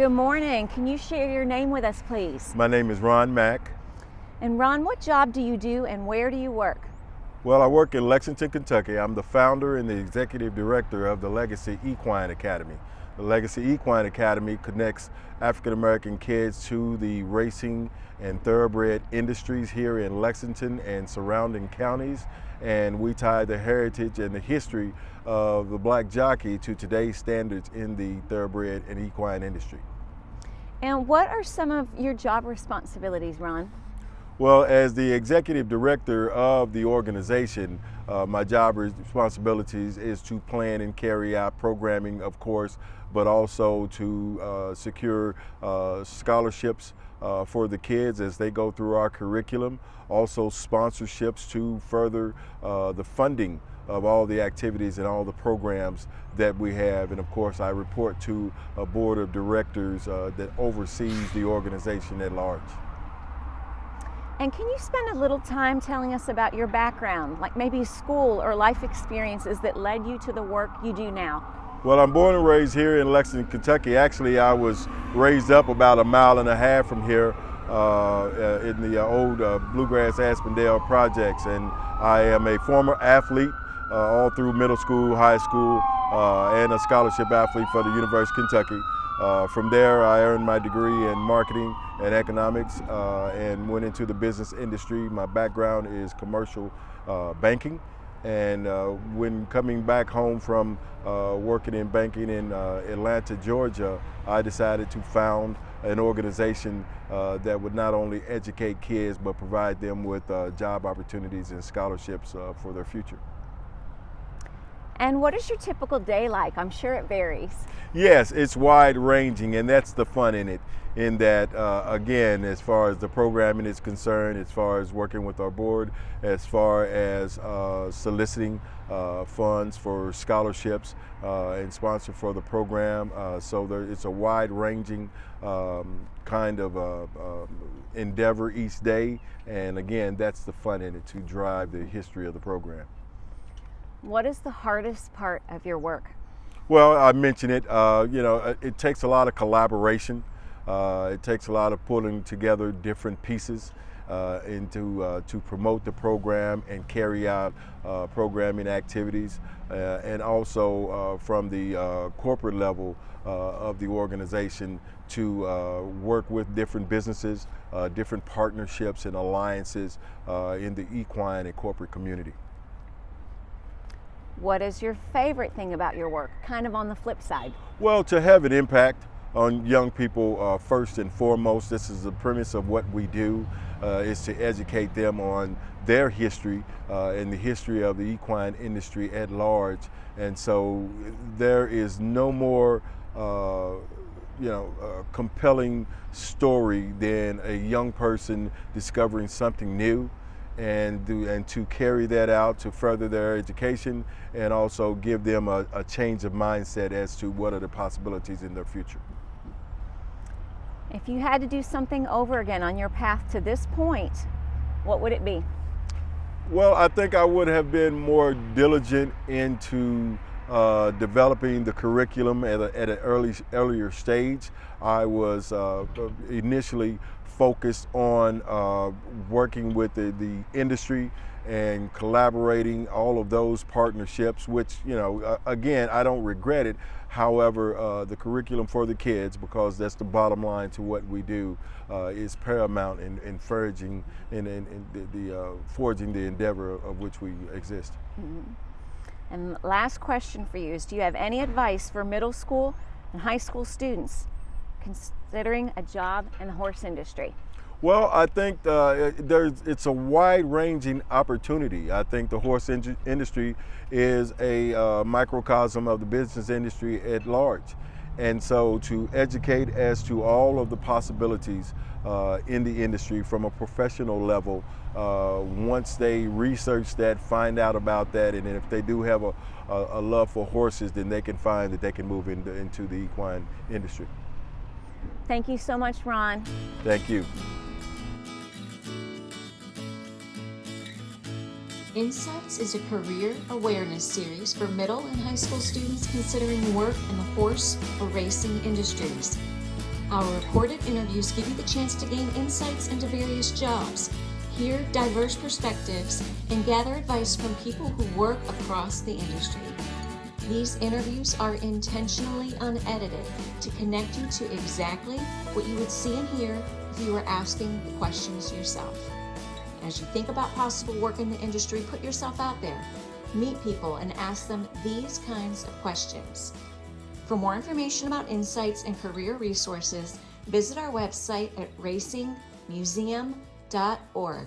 Good morning. Can you share your name with us, please? My name is Ron Mack. And Ron, what job do you do and where do you work? Well, I work in Lexington, Kentucky. I'm the founder and the executive director of the Legacy Equine Academy. The Legacy Equine Academy connects African American kids to the racing and thoroughbred industries here in Lexington and surrounding counties. And we tie the heritage and the history of the black jockey to today's standards in the thoroughbred and equine industry. And what are some of your job responsibilities, Ron? Well, as the executive director of the organization, my job responsibilities is to plan and carry out programming, of course, but also to secure scholarships for the kids as they go through our curriculum, also sponsorships to further the funding of all the activities and all the programs that we have. And of course, I report to a board of directors that oversees the organization at large. And can you spend a little time telling us about your background, like maybe school or life experiences that led you to the work you do now? Well, I'm born and raised here in Lexington, Kentucky. Actually, I was raised up about a mile and a half from here in the old Bluegrass Aspendale projects. And I am a former athlete all through middle school, high school, and a scholarship athlete for the University of Kentucky. From there, I earned my degree in marketing and economics and went into the business industry. My background is commercial banking. And when coming back home from working in banking in Atlanta, Georgia, I decided to found an organization that would not only educate kids, but provide them with job opportunities and scholarships for their future. And what is your typical day like? I'm sure it varies. Yes, it's wide ranging, and that's the fun in it. In that, again, as far as the programming is concerned, as far as working with our board, as far as soliciting funds for scholarships and sponsor for the program. So it's a wide ranging kind of endeavor each day. And again, that's the fun in it, to drive the history of the program. What is the hardest part of your work? Well, I mentioned it, it takes a lot of collaboration. It takes a lot of pulling together different pieces to promote the program and carry out programming activities. And also from the corporate level of the organization to work with different businesses, different partnerships and alliances in the equine and corporate community. What is your favorite thing about your work, kind of on the flip side? Well, to have an impact on young people first and foremost. This is the premise of what we do, is to educate them on their history and the history of the equine industry at large. And so there is no more compelling story than a young person discovering something new and to carry that out to further their education and also give them a change of mindset as to what are the possibilities in their future. If you had to do something over again on your path to this point, what would it be? Well, I think I would have been more diligent into developing the curriculum at an earlier stage. I was initially focused on working with the industry and collaborating, all of those partnerships, which, again, I don't regret it. However, the curriculum for the kids, because that's the bottom line to what we do, is paramount in forging the endeavor of which we exist. Mm-hmm. And last question for you is, do you have any advice for middle school and high school students considering a job in the horse industry? Well, I think it's a wide-ranging opportunity. I think the horse industry is a microcosm of the business industry at large. And so to educate as to all of the possibilities in the industry from a professional level, once they research that, find out about that, and if they do have a love for horses, then they can find that they can move into the equine industry. Thank you so much, Ron. Thank you. Insights is a career awareness series for middle and high school students considering work in the horse or racing industries. Our recorded interviews give you the chance to gain insights into various jobs, hear diverse perspectives, and gather advice from people who work across the industry. These interviews are intentionally unedited to connect you to exactly what you would see and hear if you were asking the questions yourself. As you think about possible work in the industry, put yourself out there, meet people, and ask them these kinds of questions. For more information about insights and career resources, visit our website at racingmuseum.org.